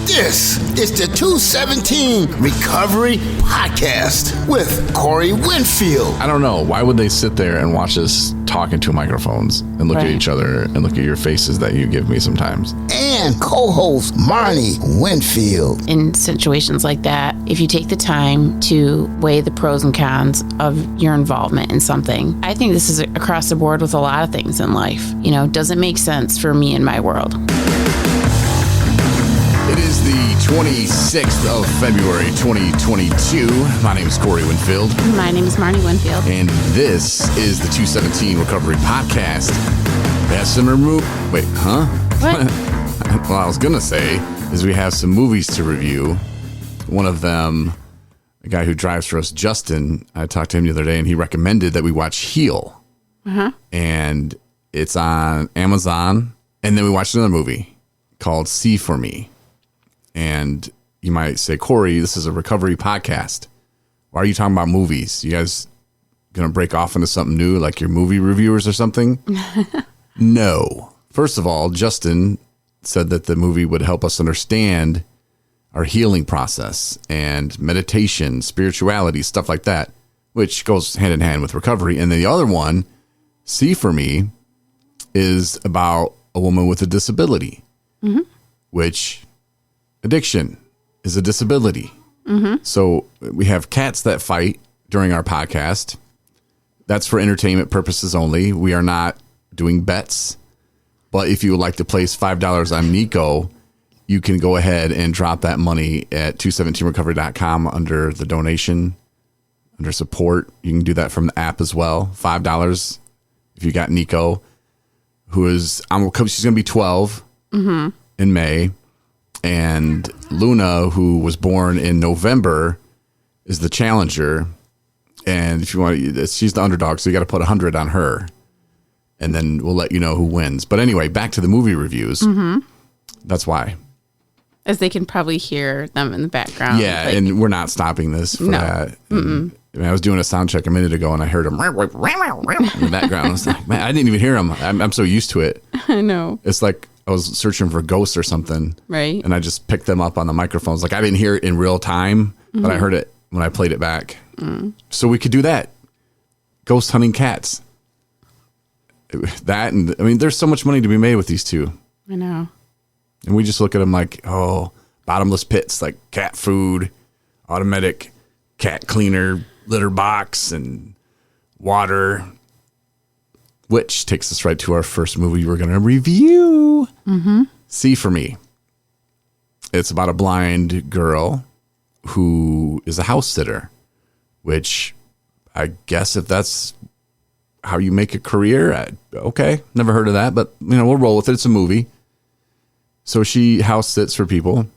This is the 217 Recovery Podcast with Corey Winfield. I don't know. Why would they sit there and watch us talk into microphones and look at each other and look at your faces that you give me sometimes? And co-host Marnie Winfield. In situations like that, if you take the time to weigh the pros and cons of your involvement in something, I think this is across the board with a lot of things in life. You know, does it make sense for me in my world? It is the 26th of February, 2022. My name is Corey Winfield. My name is Marnie Winfield. And this is the 217 Recovery Podcast. That's some Wait, huh? What? Well, I was going to say is we have some movies to review. One of them, a guy who drives for us, Justin, I talked to him the other day, and he recommended that we watch Heel. Uh-huh. And it's on Amazon. And then we watched another movie called See For Me. And you might say, Corey, this is a recovery podcast. Why are you talking about movies? You guys going to break off into something new, like your movie reviewers or something? No. First of all, Justin said that the movie would help us understand our healing process and meditation, spirituality, stuff like that, which goes hand in hand with recovery. And then the other one, See For Me, is about a woman with a disability, which... addiction is a disability. So we have cats that fight during our podcast. That's for entertainment purposes only. We are not doing bets. But if you would like to place $5 on Nico, you can go ahead and drop that money at 217recovery.com under the donation, under support. You can do that from the app as well. $5 if you got Nico, she's going to be 12 in May. And Luna, who was born in November, is the challenger. And if you want, she's the underdog, so you got to put 100 on her. And then we'll let you know who wins. But anyway, back to the movie reviews. That's why. As they can probably hear them in the background. Yeah, and we're not stopping this for that. I was doing a sound check a minute ago, and I heard him in the background. I was like, man, I didn't even hear him. I'm so used to it. I know. It's like I was searching for ghosts or something. Right. And I just picked them up on the microphones. Like I didn't hear it in real time, but I heard it when I played it back. So we could do that. Ghost hunting cats. That, and I mean, there's so much money to be made with these two. I know. And we just look at them like, oh, bottomless pits, like cat food, automatic cat cleaner, litter box, and water. Which takes us right to our first movie we're going to review. See For Me. It's about a blind girl who is a house sitter, which I guess if that's how you make a career, okay, never heard of that, but we'll roll with it. It's a movie. So she house sits for people,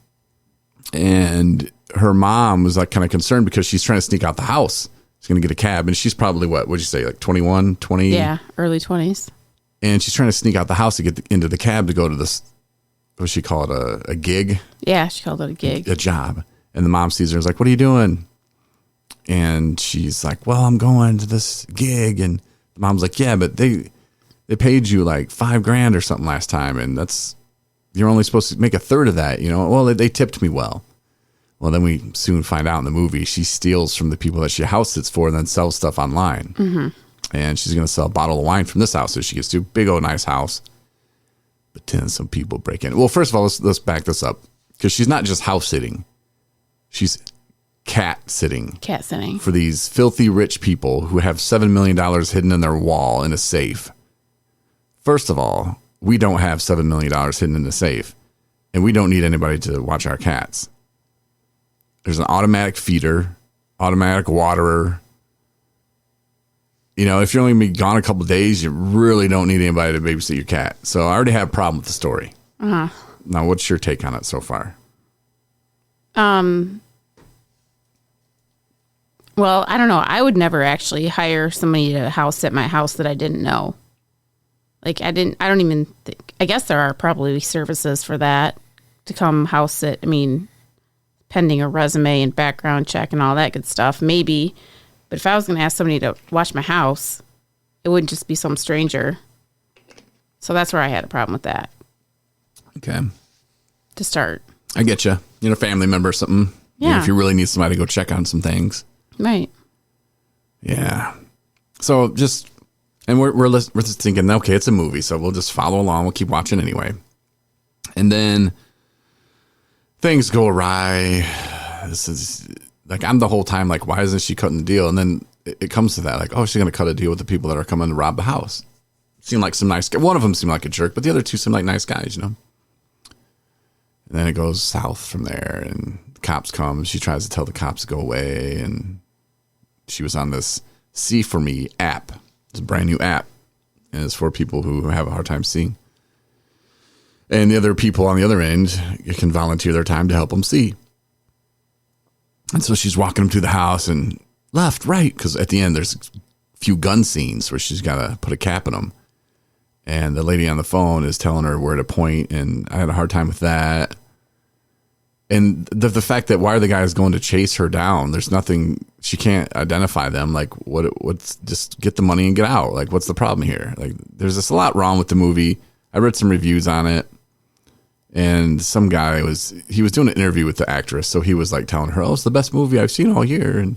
and her mom was like kind of concerned because she's trying to sneak out the house. She's going to get a cab, and she's probably, what would you say, like 21, 20? Yeah, early 20s. And she's trying to sneak out the house to get into the cab to go to this, what does she call it, a gig? Yeah, she called it a gig. A job. And the mom sees her and is like, what are you doing? And she's like, well, I'm going to this gig. And the mom's like, yeah, but they paid you like $5,000 or something last time, and you're only supposed to make a third of that. Well, they tipped me well. Well, then we soon find out in the movie she steals from the people that she house sits for and then sells stuff online. And she's going to sell a bottle of wine from this house. So she gets to a big old nice house. But then some people break in. Well, first of all, let's back this up, because she's not just house sitting. She's cat sitting. Cat sitting. For these filthy rich people who have $7 million hidden in their wall in a safe. First of all, we don't have $7 million hidden in the safe. And we don't need anybody to watch our cats. There's an automatic feeder, automatic waterer. If you're only going to be gone a couple of days, you really don't need anybody to babysit your cat. So I already have a problem with the story. Now, what's your take on it so far? Well, I don't know. I would never actually hire somebody to house sit my house that I didn't know. Like I don't even think, I guess there are probably services for that to come house sit. I mean, pending a resume and background check and all that good stuff, maybe. But if I was going to ask somebody to watch my house, it wouldn't just be some stranger. So that's where I had a problem with that. Okay. To start. I get you. You know, family member or something. You know, Yeah. if you really need somebody to go check on some things. Right. Yeah. So just, and we're just thinking, okay, it's a movie, so we'll just follow along. We'll keep watching anyway. And then things go awry. This is like, I'm the whole time like, why isn't she cutting the deal? And then it comes to that, like, oh, she's going to cut a deal with the people that are coming to rob the house. Seemed like some nice guy. One of them seemed like a jerk, but the other two seemed like nice guys, you know? And then it goes south from there, and the cops come. She tries to tell the cops to go away, and she was on this See For Me app. It's a brand new app, and it's for people who have a hard time seeing. And the other people on the other end, you can volunteer their time to help them see. And so she's walking them through the house and left, right, because at the end there's a few gun scenes where she's got to put a cap in them. And the lady on the phone is telling her where to point, and I had a hard time with that. And the fact that why are the guys going to chase her down? There's nothing, she can't identify them. Like, what's just get the money and get out. Like, what's the problem here? Like, there's just a lot wrong with the movie. I read some reviews on it, and some guy was doing an interview with the actress. So he was like telling her, oh, it's the best movie I've seen all year.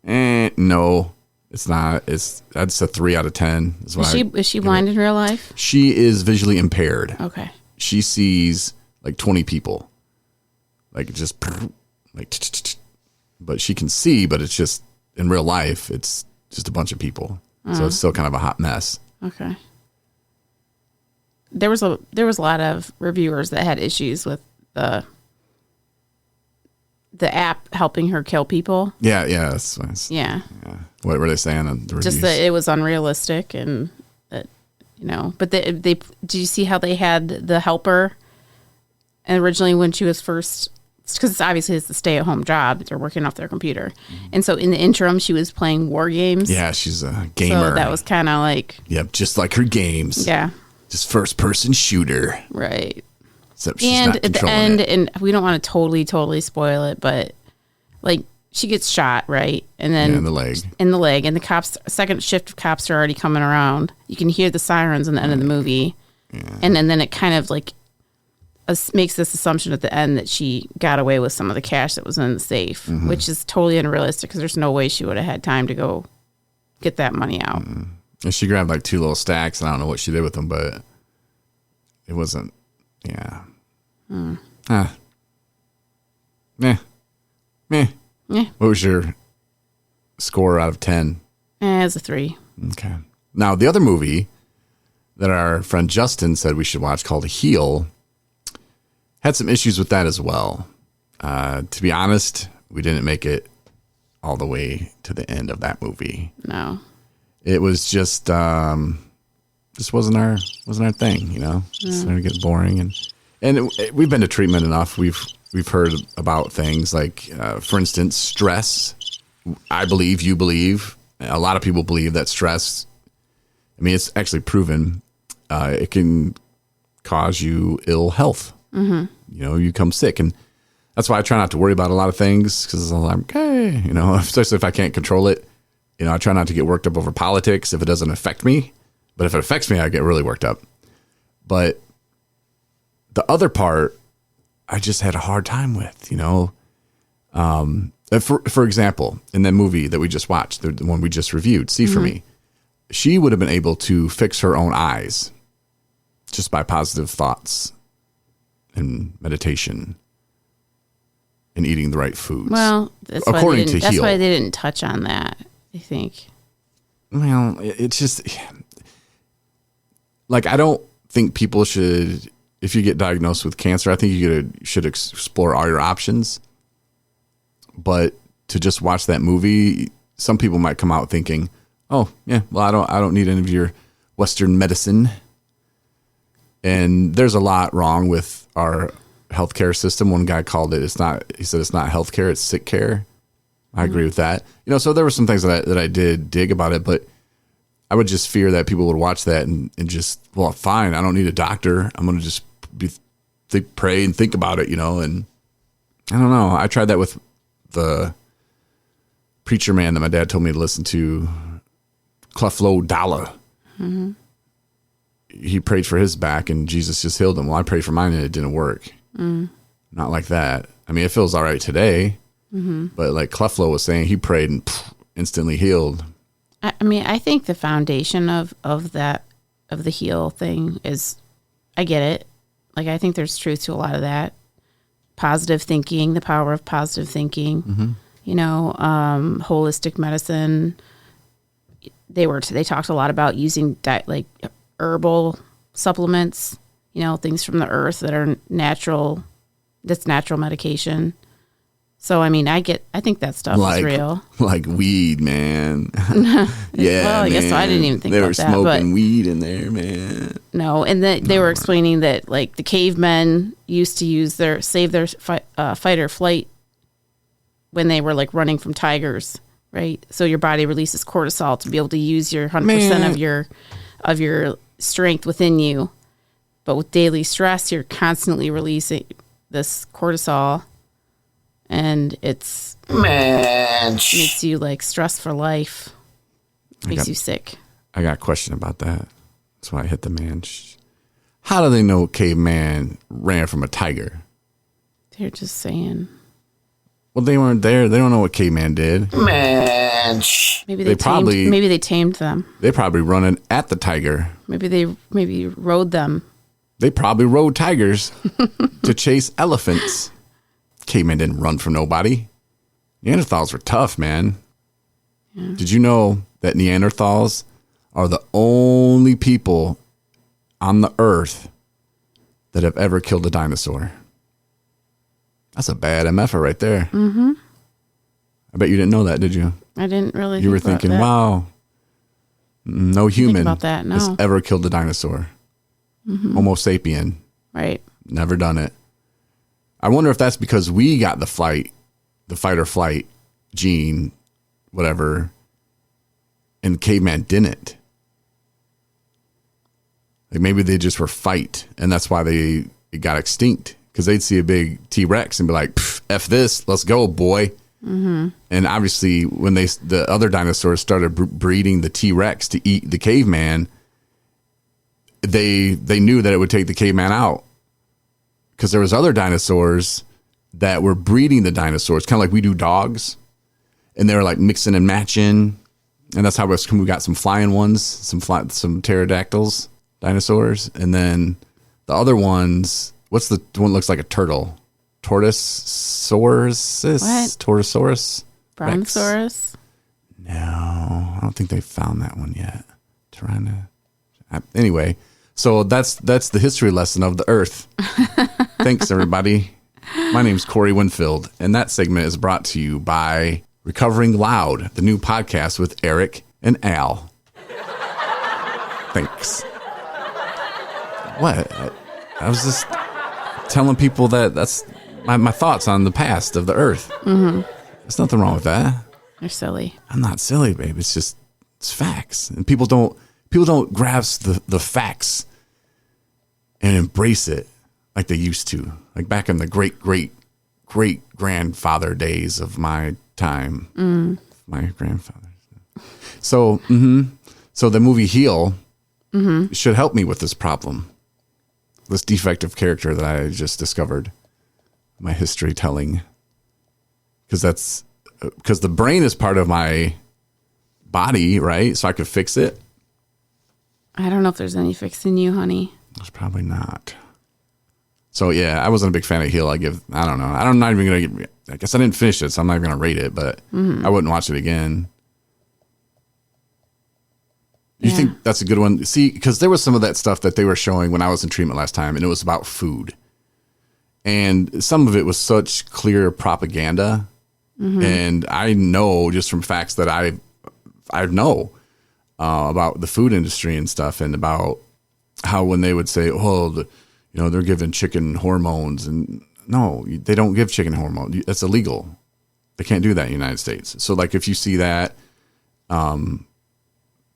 And no, it's not. That's a 3 out of 10. Is she blind in real life? She is visually impaired. Okay. She sees like 20 people. Like just like, but she can see, but it's just in real life, it's just a bunch of people. So it's still kind of a hot mess. Okay. There was a lot of reviewers that had issues with the app helping her kill people. Yeah. That's nice. Yeah. What were they saying on the reviews? Just that it was unrealistic, and that, you know, but they did you see how they had the helper? And originally when she was first, because obviously it's a stay-at-home job, they're working off their computer. And so in the interim, she was playing war games. Yeah, she's a gamer. So that was kind of like... Yep, just like her games. Yeah. Just first-person shooter. Right. Except she's And not at the controlling end, it. and we don't want to totally spoil it, but like she gets shot, right? And then Yeah, in the leg. In the leg. And the cops, second shift of cops are already coming around. You can hear the sirens in the end of the movie. Yeah. And then it kind of like... makes this assumption at the end that she got away with some of the cash that was in the safe, which is totally unrealistic because there's no way she would have had time to go get that money out. And she grabbed like 2 little stacks, and I don't know what she did with them, but it wasn't, yeah. Meh. What was your score out of 10? It's a 3. Okay. Now, the other movie that our friend Justin said we should watch called Heal had some issues with that as well. To be honest, we didn't make it all the way to the end of that movie. No. It was just wasn't our thing, you know. It started to get boring, and we've been to treatment enough. We've heard about things like, for instance, stress. I believe, you believe, a lot of people believe that stress. I mean, it's actually proven it can cause you ill health. You know, you come sick, and that's why I try not to worry about a lot of things, because I'm like, okay, you know, especially if I can't control it. You know, I try not to get worked up over politics if it doesn't affect me, but if it affects me, I get really worked up. But the other part, I just had a hard time with, you know. For example, in that movie that we just watched, the one we just reviewed, See For Me, she would have been able to fix her own eyes just by positive thoughts and meditation and eating the right foods. Well, that's why they didn't touch on that, I think. Well, it's just like, I don't think people should, if you get diagnosed with cancer, I think you should explore all your options. But to just watch that movie, some people might come out thinking, oh yeah, well, I don't need any of your Western medicine. And there's a lot wrong with our healthcare system. One guy called it, he said it's not healthcare, it's sick care. I agree with that. You know, so there were some things that I did dig about it, but I would just fear that people would watch that and just, well, fine, I don't need a doctor. I'm going to just pray and think about it, you know. And I don't know. I tried that with the preacher man that my dad told me to listen to, Creflo Dollar. He prayed for his back and Jesus just healed him. Well, I prayed for mine and it didn't work. Not like that. I mean, it feels all right today, but like Cleflo was saying, he prayed and instantly healed. I mean, I think the foundation of the heal thing is, I get it. Like, I think there's truth to a lot of that. Positive thinking, the power of positive thinking, holistic medicine. They talked a lot about using like herbal supplements, things from the earth that are natural. That's natural medication. So, I mean, I think that stuff is real. Like weed, man. Yeah. Well, I guess so. I didn't even think about that. They were smoking weed in there, man. No, and they were explaining that, like, the cavemen used to save their fight or flight when they were, like, running from tigers, right? So your body releases cortisol to be able to use your 100% of your strength within you. But with daily stress, you're constantly releasing this cortisol, and makes you like stress for life. Makes you sick. I got a question about that. That's why I hit the man. How do they know Caveman ran from a tiger? They're just saying. Well, they weren't there. They don't know what Caveman did. Man. Maybe they tamed them. They probably running at the tiger. Maybe they rode them. They probably rode tigers to chase elephants. Caveman didn't run from nobody. Neanderthals were tough, man. Yeah. Did you know that Neanderthals are the only people on the earth that have ever killed a dinosaur? That's a bad MFer right there. Mm-hmm. I bet you didn't know that, did you? I didn't really. You were thinking, wow, no human has No. ever killed a dinosaur. Mm-hmm. Homo sapien. Right. Never done it. I wonder if that's because we got the fight or flight gene, whatever, and Caveman didn't. Like maybe they just were fight, and that's why it got extinct. Because they'd see a big T-Rex and be like, F this, let's go, boy. Mm-hmm. And obviously, when the other dinosaurs started breeding the T-Rex to eat the caveman, they knew that it would take the caveman out. Because there was other dinosaurs that were breeding the dinosaurs, kind of like we do dogs. And they were like mixing and matching. And that's how we got some flying ones, some pterodactyls, dinosaurs. And then the other ones, what's the one that looks like a turtle? Tortosaurus? What? Tortosaurus? Brontosaurus? No, I don't think they found that one yet. Anyway, so that's the history lesson of the Earth. Thanks, everybody. My name's Corey Winfield, and that segment is brought to you by Recovering Loud, the new podcast with Eric and Al. Thanks. What? I was just telling people that's my thoughts on the past of the Earth. Mm-hmm. There's nothing wrong with that. You're silly. I'm not silly, babe. It's facts, and people don't grasp the facts and embrace it like they used to, like back in the great grandfather days of my time. My grandfather. So the movie Heal should help me with this problem, this defective character that I just discovered, my history telling, because the brain is part of my body, right? So I could fix it. I don't know if there's any fixing you, honey. There's probably not. So yeah, I wasn't a big fan of Heal. I don't know. I'm not even going to, I guess I didn't finish it, so I'm not going to rate it, but I wouldn't watch it again. You think that's a good one? See, because there was some of that stuff that they were showing when I was in treatment last time, and it was about food. And some of it was such clear propaganda. Mm-hmm. And I know just from facts that I know about the food industry and stuff, and about how when they would say, oh, they're giving chicken hormones, and no, they don't give chicken hormones. That's illegal. They can't do that in the United States. So like if you see that,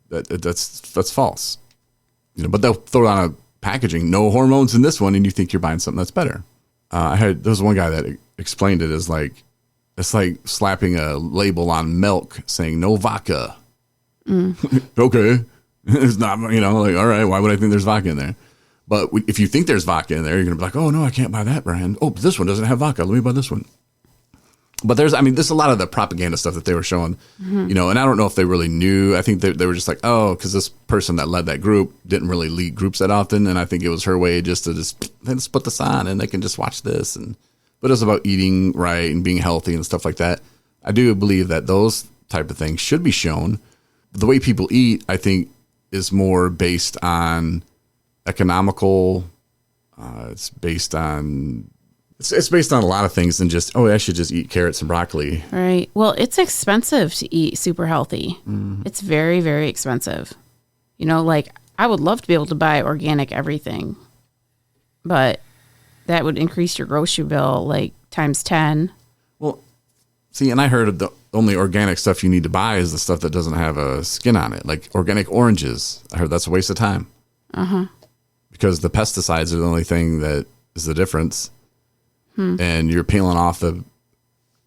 that's false. But they'll throw on a packaging, no hormones in this one, and you think you're buying something that's better. There was one guy that explained it as like, it's like slapping a label on milk saying no vodka. Okay. It's not, like, all right, why would I think there's vodka in there? But if you think there's vodka in there, you're going to be like, oh, no, I can't buy that brand. Oh, but this one doesn't have vodka. Let me buy this one. But there's a lot of the propaganda stuff that they were showing, and I don't know if they really knew. I think they were just like, oh, because this person that led that group didn't really lead groups that often. And I think it was her way just to just put this on and they can just watch this. But it's about eating right and being healthy and stuff like that. I do believe that those type of things should be shown. The way people eat, I think, is more based on economical. It's based on a lot of things than just, oh, I should just eat carrots and broccoli. Right. Well, it's expensive to eat super healthy. It's very, very expensive. Like I would love to be able to buy organic everything, but that would increase your grocery bill like times 10. Well, see, and I heard the only organic stuff you need to buy is the stuff that doesn't have a skin on it, like organic oranges. I heard that's a waste of time. Because the pesticides are the only thing that is the difference. And you're peeling off the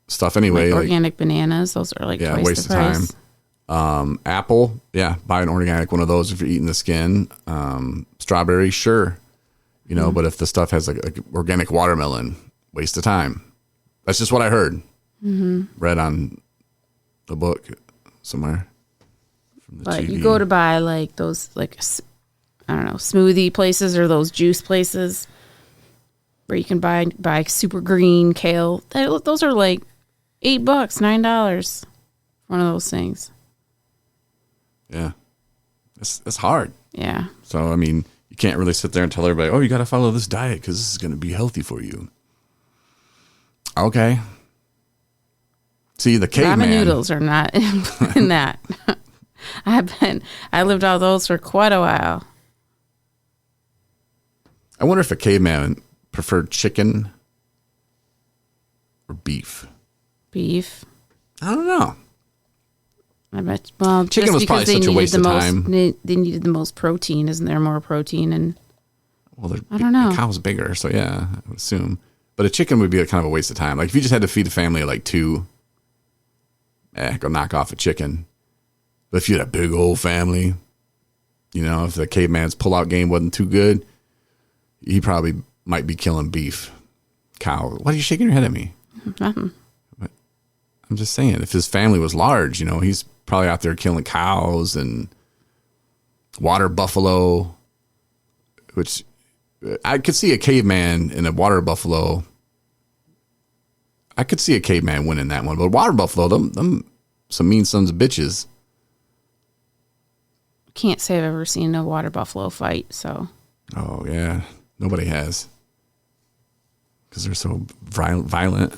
stuff anyway. Like organic bananas, those are like twice waste the price. of time. Apple, buy an organic one of those if you're eating the skin. Strawberry, sure. But if the stuff has like organic watermelon, waste of time. That's just what I heard. Read on the book somewhere. From the But TV. you go to buy like those, like, I don't know, smoothie places or those juice places where you can buy super green kale. Those are like $8, $9. One of those things. Yeah. It's hard. Yeah. So, I mean, you can't really sit there and tell everybody, oh, you got to follow this diet because this is going to be healthy for you. Okay. See, the caveman. Ramen noodles are not in that. I lived out those for quite a while. I wonder if a caveman preferred chicken or beef. Beef. I don't know. I bet. Well, Chicken just was because probably such a waste of time. They needed the most protein. Isn't there more protein? And Well, I don't know. The cow's bigger, so yeah, I would assume. But a chicken would be kind of a waste of time. Like if you just had to feed a family of like 2, go knock off a chicken. But if you had a big old family, if the caveman's pull-out game wasn't too good, he probably might be killing beef. Cow. Why are you shaking your head at me? Nothing. But I'm just saying, if his family was large, he's probably out there killing cows and water buffalo, which I could see a caveman and a water buffalo. I could see a caveman winning that one, but water buffalo, them some mean sons of bitches. Can't say I've ever seen a water buffalo fight. So. Oh yeah, nobody has, because they're so violent.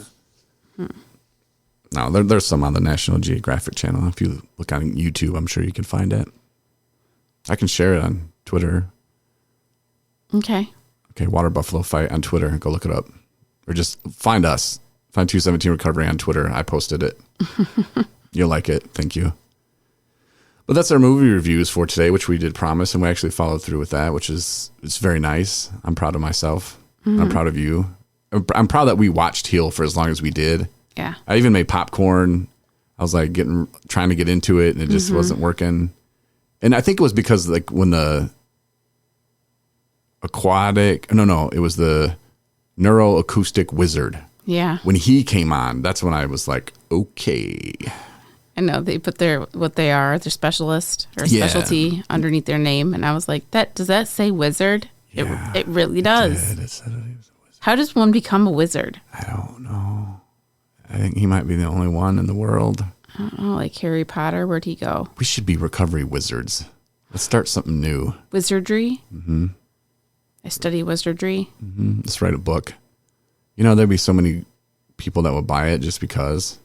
No, there's some on the National Geographic channel. If you look on YouTube, I'm sure you can find it. I can share it on Twitter. Okay. Okay, water buffalo fight on Twitter. Go look it up. Or just find us. Find 217 Recovery on Twitter. I posted it. You'll like it. Thank you. But that's our movie reviews for today, which we did promise, and we actually followed through with that, which is it's very nice. I'm proud of myself. I'm proud of you. I'm proud that we watched Heal for as long as we did. Yeah. I even made popcorn. I was like trying to get into it, and it just wasn't working. And I think it was because like when the it was the neuroacoustic wizard. Yeah. When he came on, that's when I was like, okay. I know they put their specialist or Yeah. specialty underneath their name, and I was like, does that say wizard? Yeah, it really does. It said he was a wizard. How does one become a wizard? I don't know. I think he might be the only one in the world. I don't know, like Harry Potter. Where'd he go? We should be recovery wizards. Let's start something new. Wizardry. I study wizardry. Let's write a book. There'd be so many people that would buy it just because.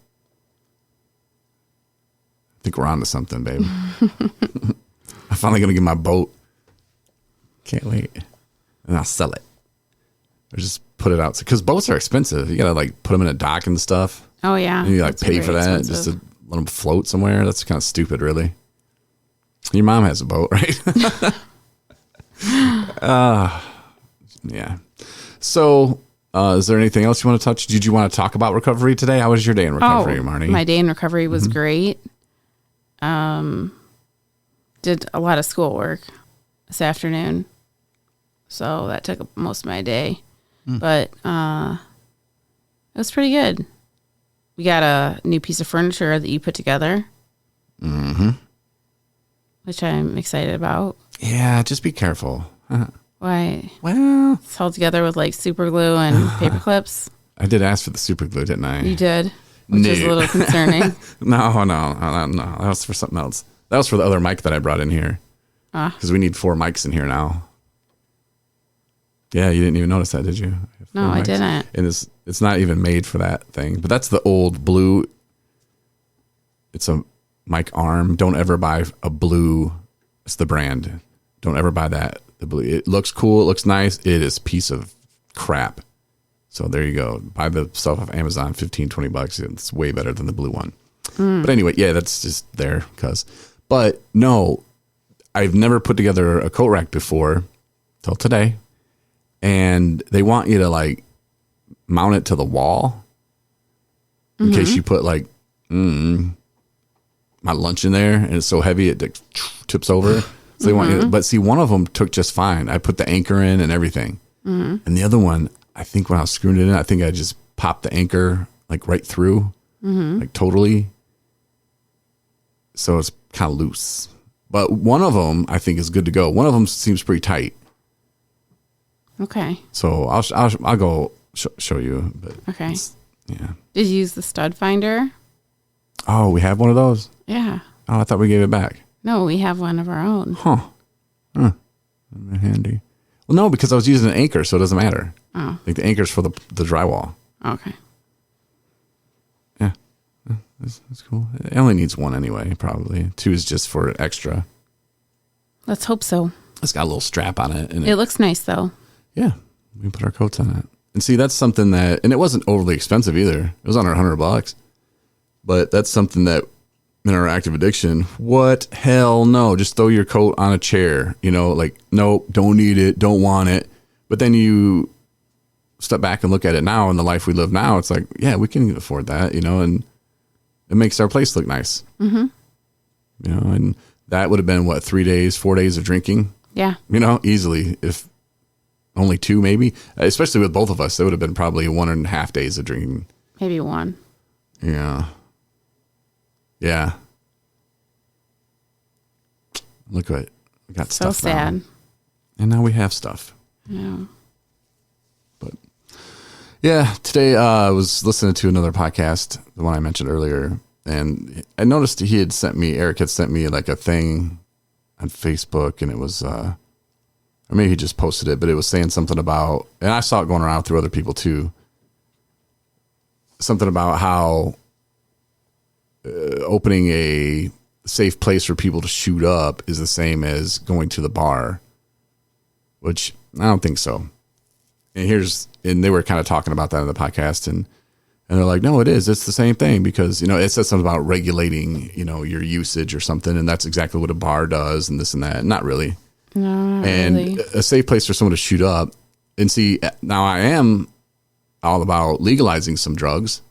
I think we're on to something, babe. I'm finally going to get my boat. Can't wait. And I'll sell it. Or just put it out. Because boats are expensive. You got to like put them in a dock and stuff. Oh, yeah. And you like That's pay very for that expensive. just to let them float somewhere. That's kind of stupid, really. Your mom has a boat, right? Yeah. So, is there anything else you want to touch? Did you want to talk about recovery today? How was your day in recovery, Marnie? My day in recovery was great. Did a lot of schoolwork this afternoon. So that took up most of my day. But it was pretty good. We got a new piece of furniture that you put together. Which I'm excited about. Yeah, just be careful. Why? Well, It's held together with like super glue and paper clips. I did ask for the super glue, didn't I? You did, which is a little concerning. No. That was for something else. That was for the other mic that I brought in here. Because we need 4 mics in here now. Yeah, you didn't even notice that, did you? No, I didn't. And it's not even made for that thing. But that's the old blue. It's a mic arm. Don't ever buy a blue. It's the brand. Don't ever buy that. The blue. It looks cool. It looks nice. It is a piece of crap. So there you go. Buy the stuff off Amazon, $15-20. It's way better than the blue one. But anyway, yeah, that's just there. But no, I've never put together a coat rack before till today. And they want you to like mount it to the wall in case you put like my lunch in there and it's so heavy it tips over. So they want you to, but see, one of them took just fine. I put the anchor in and everything. And the other one, I think when I was screwing it in, I think I just popped the anchor like right through, like totally. So it's kind of loose. But one of them I think is good to go. One of them seems pretty tight. Okay. So I'll go show you. But Okay. Yeah. Did you use the stud finder? Oh, we have one of those? Yeah. Oh, I thought we gave it back. No, we have one of our own. Huh. Handy. Well, no, because I was using an anchor, so it doesn't matter. Oh. Like the anchor's for the drywall. Okay. Yeah. That's cool. It only needs one anyway, probably. 2 is just for extra. Let's hope so. It's got a little strap on it. And It looks nice though. Yeah. We can put our coats on it. And see, that's something that, and it wasn't overly expensive either. It was under $100. But that's something that in our active addiction, what hell no, just throw your coat on a chair, like, nope, don't need it, don't want it. But then you step back and look at it now in the life we live now. It's like, yeah, we can afford that, and it makes our place look nice. And that would have been what, 3 days, 4 days of drinking, Yeah. easily. If only 2, maybe, especially with both of us, it would have been probably 1.5 days of drinking. Maybe 1. Yeah. Yeah. Look what we got. So stuff sad. now. And now we have stuff. Yeah. But yeah, today I was listening to another podcast, the one I mentioned earlier, and I noticed Eric had sent me like a thing on Facebook, and it was or maybe he just posted it, but it was saying something about, and I saw it going around through other people too, something about how opening a safe place for people to shoot up is the same as going to the bar, which I don't think so. And they were kind of talking about that in the podcast, and they're like, no, it is. It's the same thing because, it says something about regulating, your usage or something. And that's exactly what a bar does and this and that. Not really. No, not And really. a safe place for someone to shoot up. And see, now I am all about legalizing some drugs,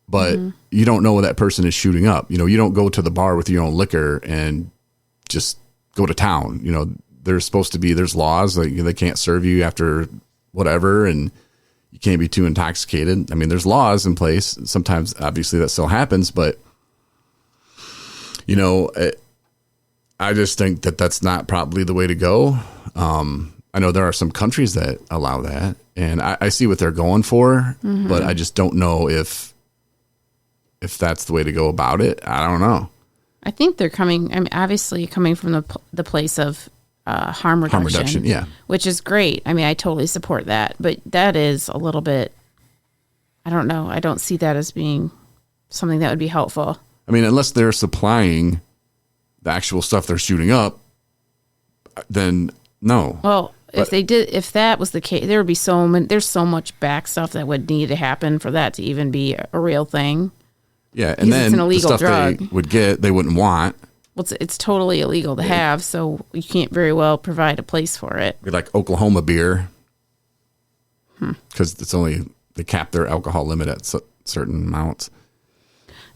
but you don't know where that person is shooting up. You don't go to the bar with your own liquor and just go to town. There's laws, like they can't serve you after whatever, and you can't be too intoxicated. I mean, there's laws in place. Sometimes obviously that still happens, but I just think that that's not probably the way to go. I know there are some countries that allow that, and I see what they're going for, but I just don't know if that's the way to go about it. I don't know. I think they're obviously coming from the place of harm reduction. Harm reduction, yeah. Which is great. I mean, I totally support that. But that is a little bit, I don't know. I don't see that as being something that would be helpful. I mean, unless they're supplying the actual stuff they're shooting up, then no. Well, if that was the case, there would be there's so much back stuff that would need to happen for that to even be a real thing. Yeah, and then it's an illegal the stuff drug. they would get, they wouldn't want. Well, it's totally illegal to have, so you can't very well provide a place for it. Like Oklahoma beer, because they cap their alcohol limit at certain amounts.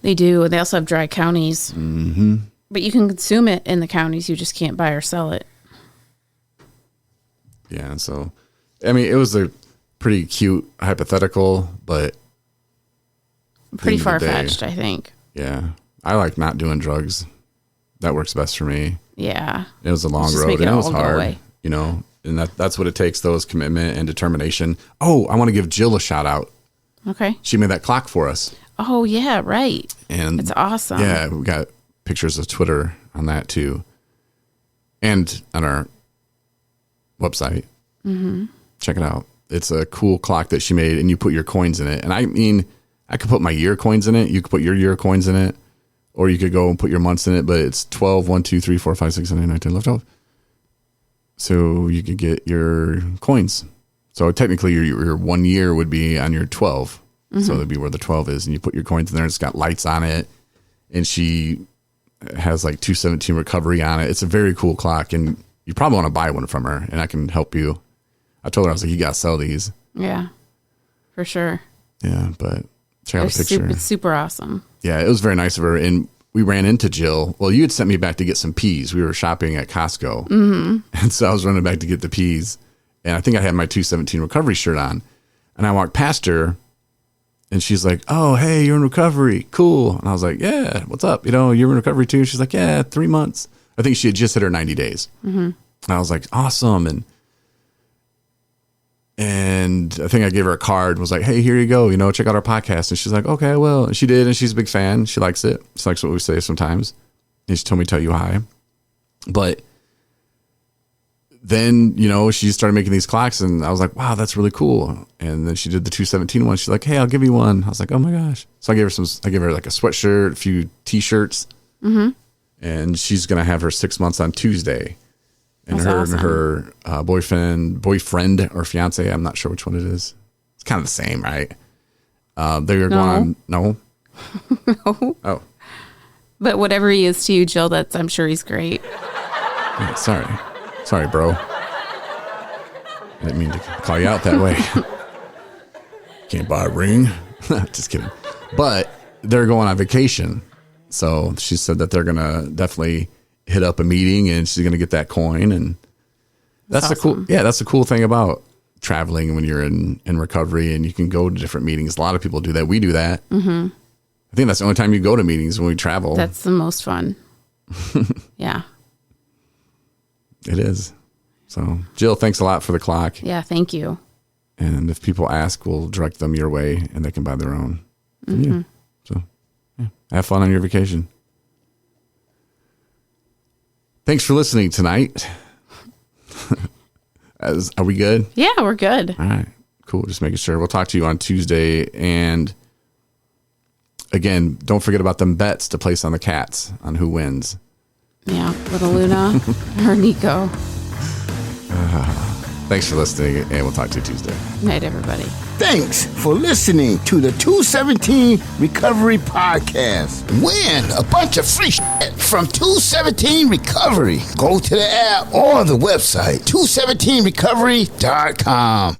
They do, and they also have dry counties. Mm-hmm. But you can consume it in the counties, you just can't buy or sell it. Yeah. So, I mean, it was a pretty cute hypothetical, but Pretty end of the day, far-fetched, I think. yeah. I like not doing drugs. That works best for me. Yeah. It was a long Just road make it and it was all go hard, away. you know, and that's what it takes, those commitment and determination. Oh, I want to give Jill a shout out. Okay. She made that clock for us. Oh, yeah, right. And It's awesome. yeah, we got pictures of Twitter on that too. And on our website. Mm-hmm. Check it out. It's a cool clock that she made and you put your coins in it. And I mean, I could put my year coins in it. You could put your year coins in it. Or you could go and put your months in it, but it's 12, 1, 2, 3, 4, 5, 6, 7, 8, 9, 10 left off. So you could get your coins. So technically your 1 year would be on your 12. Mm-hmm. So that'd be where the 12 is. And you put your coins in there. It's got lights on it. And she has like 217 recovery on it. It's a very cool clock. And you probably want to buy one from her. And I can help you. I told her, I was like, you got to sell these. Yeah, for sure. Yeah, but check out the picture. It's super awesome. Yeah, it was very nice of her. And we ran into Jill. Well, you had sent me back to get some peas. We were shopping at Costco. Mm-hmm. And so I was running back to get the peas. And I think I had my 217 recovery shirt on. And I walked past her and she's like, oh, hey, you're in recovery. Cool. And I was like, yeah, what's up? You know, you're in recovery too? She's like, yeah, 3 months. I think she had just hit her 90 days. Mm-hmm. And I was like, awesome. And I think I gave her a card and was like, hey, here you go. You know, check out our podcast. And she's like, okay, I will. And she did. And she's a big fan. She likes it. She likes what we say sometimes. And she told me to tell you hi. But then, you know, she started making these clocks and I was like, wow, that's really cool. And then she did the 217 one. She's like, hey, I'll give you one. I was like, oh my gosh. So I gave her like a sweatshirt, a few t-shirts. Mm-hmm. And she's going to have her 6 months on Tuesday. And that's awesome. And her boyfriend or fiance, I'm not sure which one it is. It's kind of the same, right? They're going on. No. No. Oh. But whatever he is to you, Jill, I'm sure he's great. Yeah, sorry, bro. I didn't mean to call you out that way. Can't buy a ring. Just kidding. But they're going on vacation. So she said that they're going to definitely hit up a meeting and she's going to get that coin. And that's awesome. That's the cool thing about traveling when you're in recovery and you can go to different meetings. A lot of people do that. We do that. Mm-hmm. I think that's the only time you go to meetings when we travel. That's the most fun. Yeah. It is. So Jill, thanks a lot for the clock. Yeah. Thank you. And if people ask, we'll direct them your way and they can buy their own. Mm-hmm. Yeah. So yeah, have fun on your vacation. Thanks for listening tonight. Are we good? Yeah, we're good. All right, cool. Just making sure. We'll talk to you on Tuesday. And again, don't forget about them bets to place on the cats on who wins. Yeah, little Luna or Nico. Thanks for listening, and we'll talk to you Tuesday. Night, everybody. Thanks for listening to the 217 Recovery Podcast. Win a bunch of free shit from 217 Recovery. Go to the app or the website, 217recovery.com.